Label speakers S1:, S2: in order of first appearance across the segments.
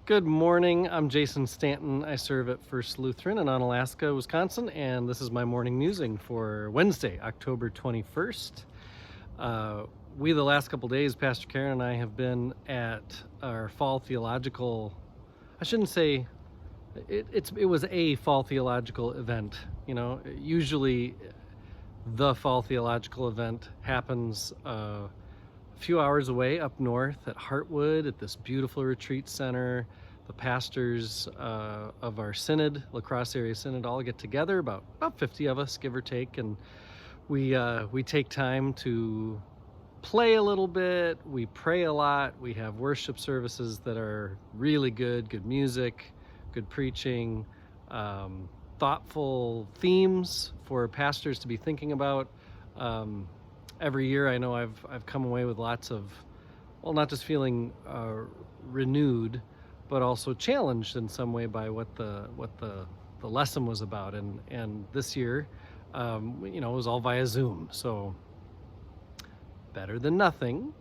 S1: Good morning. I'm Jason Stanton. I serve at First Lutheran in Onalaska, Wisconsin, and this is my morning musing for Wednesday, October 21st. The last couple days, Pastor Karen and I have been at our fall theological, I shouldn't say, it was a fall theological event. Usually the fall theological event happens a few hours away up north at Heartwood at this beautiful retreat center. The pastors of our synod, La Crosse Area Synod, all get together, about 50 of us, give or take, and we take time to play a little bit, we pray a lot, we have worship services that are really good music, good preaching, thoughtful themes for pastors to be thinking about. Every year I know I've come away with lots of, not just feeling renewed, but also challenged in some way by what the lesson was about. And this year, it was all via Zoom, so better than nothing,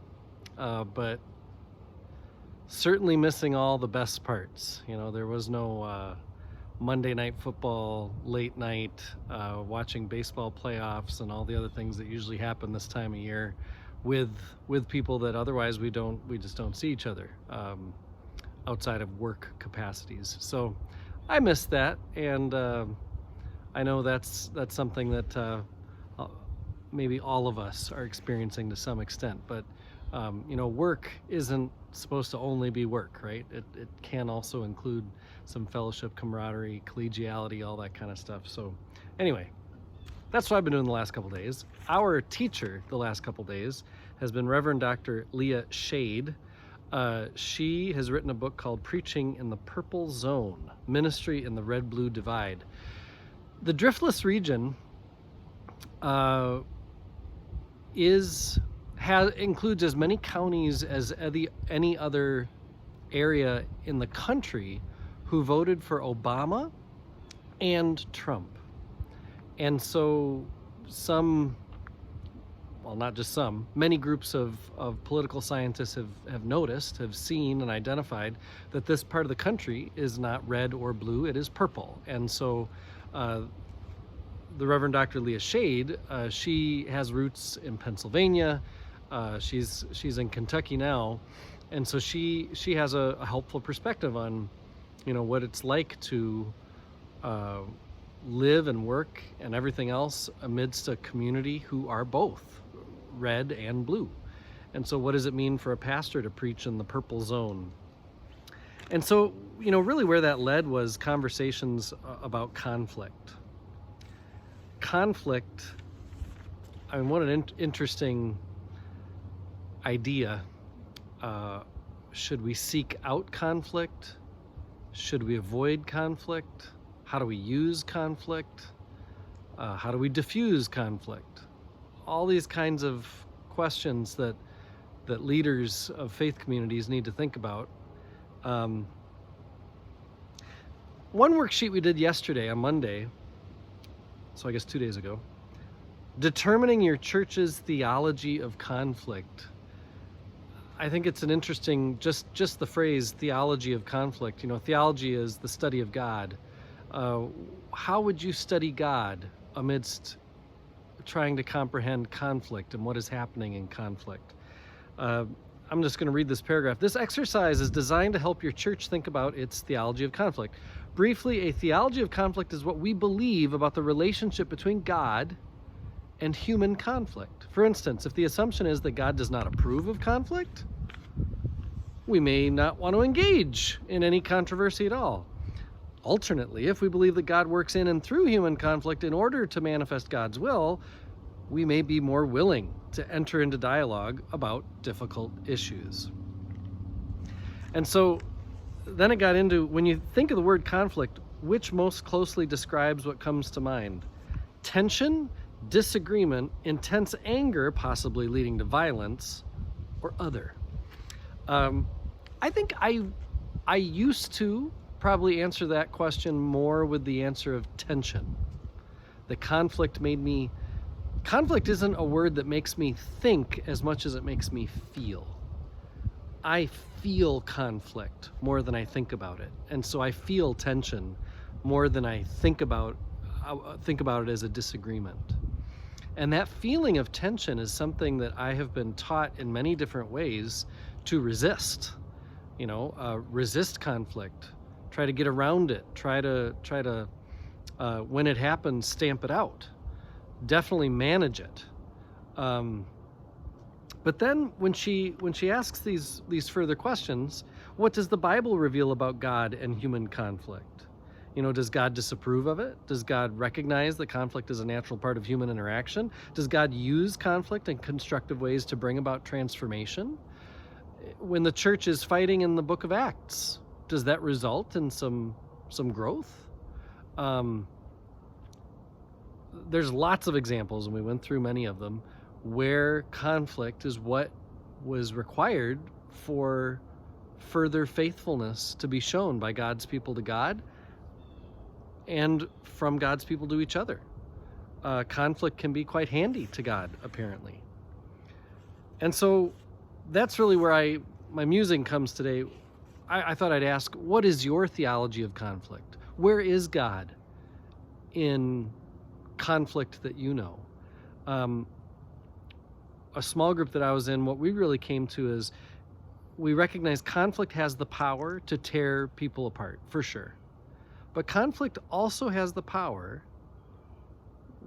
S1: but certainly missing all the best parts. There was no Monday night football, late night, watching baseball playoffs and all the other things that usually happen this time of year with people that otherwise we just don't see each other outside of work capacities. So I miss that, and I know that's something that maybe all of us are experiencing to some extent, but work isn't supposed to only be work, right? It can also include some fellowship, camaraderie, collegiality, all that kind of stuff. So anyway, that's what I've been doing the last couple days. Our teacher the last couple days has been Rev Dr Leah Shade. She has written a book called Preaching in the Purple Zone, Ministry in the Red-Blue Divide. The Driftless region includes as many counties as any other area in the country who voted for Obama and Trump. And so many groups of political scientists have seen and identified that this part of the country is not red or blue, it is purple. And so the Reverend Dr. Leah Shade, she has roots in Pennsylvania. She's in Kentucky now, and so she has a helpful perspective on what it's like to live and work and everything else amidst a community who are both red and blue. And so what does it mean for a pastor to preach in the purple zone? And so really where that led was conversations about conflict. What an interesting idea. Should we seek out conflict? Should we avoid conflict? How do we use conflict? How do we diffuse conflict? All these kinds of questions that leaders of faith communities need to think about. One worksheet we did yesterday on Monday, so I guess 2 days ago, determining your church's theology of conflict. I think it's an interesting, just the phrase theology of conflict. Theology is the study of God. How would you study God amidst trying to comprehend conflict and what is happening in conflict? I'm just going to read this paragraph. This exercise is designed to help your church think about its theology of conflict. Briefly, a theology of conflict is what we believe about the relationship between God and human conflict. For instance, if the assumption is that God does not approve of conflict, we may not want to engage in any controversy at all. Alternately, if we believe that God works in and through human conflict in order to manifest God's will, we may be more willing to enter into dialogue about difficult issues. And so then it got into, when you think of the word conflict, which most closely describes what comes to mind? Tension, disagreement, intense anger, possibly leading to violence, or other. I think I used to probably answer that question more with the answer of tension. The conflict isn't a word that makes me think as much as it makes me feel. I feel conflict more than I think about it. And so I feel tension more than I think about it as a disagreement. And that feeling of tension is something that I have been taught in many different ways to resist. Resist conflict, try to get around it, try to when it happens, stamp it out, definitely manage it. But then when she asks these further questions, what does the Bible reveal about God and human conflict? Does God disapprove of it? Does God recognize that conflict is a natural part of human interaction? Does God use conflict in constructive ways to bring about transformation? When the church is fighting in the book of Acts, does that result in some growth? There's lots of examples, and we went through many of them, where conflict is what was required for further faithfulness to be shown by God's people to God and from God's people to each other. Conflict can be quite handy to God, apparently. And so that's really where my musing comes today. I thought I'd ask, what is your theology of conflict? Where is God in conflict that you know? A small group that I was in, what we really came to is we recognize conflict has the power to tear people apart, for sure. But conflict also has the power,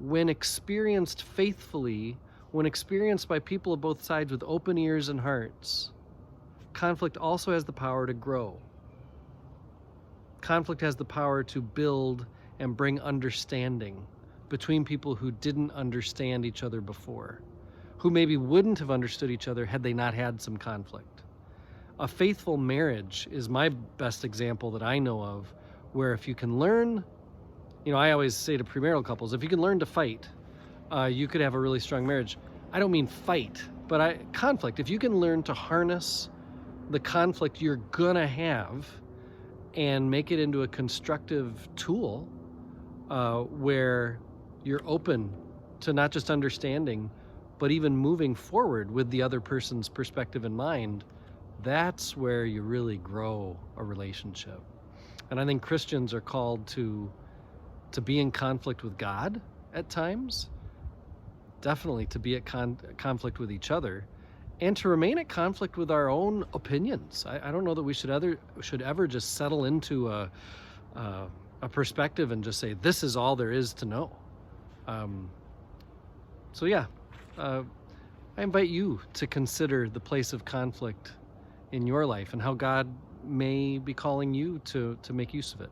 S1: when experienced faithfully, when experienced by people of both sides with open ears and hearts, conflict also has the power to grow. Conflict has the power to build and bring understanding between people who didn't understand each other before, who maybe wouldn't have understood each other had they not had some conflict. A faithful marriage is my best example that I know of, where if you can learn, I always say to premarital couples, if you can learn to fight, you could have a really strong marriage. I don't mean fight, but conflict. If you can learn to harness the conflict you're gonna have and make it into a constructive tool, where you're open to not just understanding, but even moving forward with the other person's perspective in mind, that's where you really grow a relationship. And I think Christians are called to be in conflict with God at times, definitely to be at conflict with each other, and to remain at conflict with our own opinions. I don't know that we should ever just settle into a perspective and just say, this is all there is to know. I invite you to consider the place of conflict in your life and how God may be calling you to make use of it.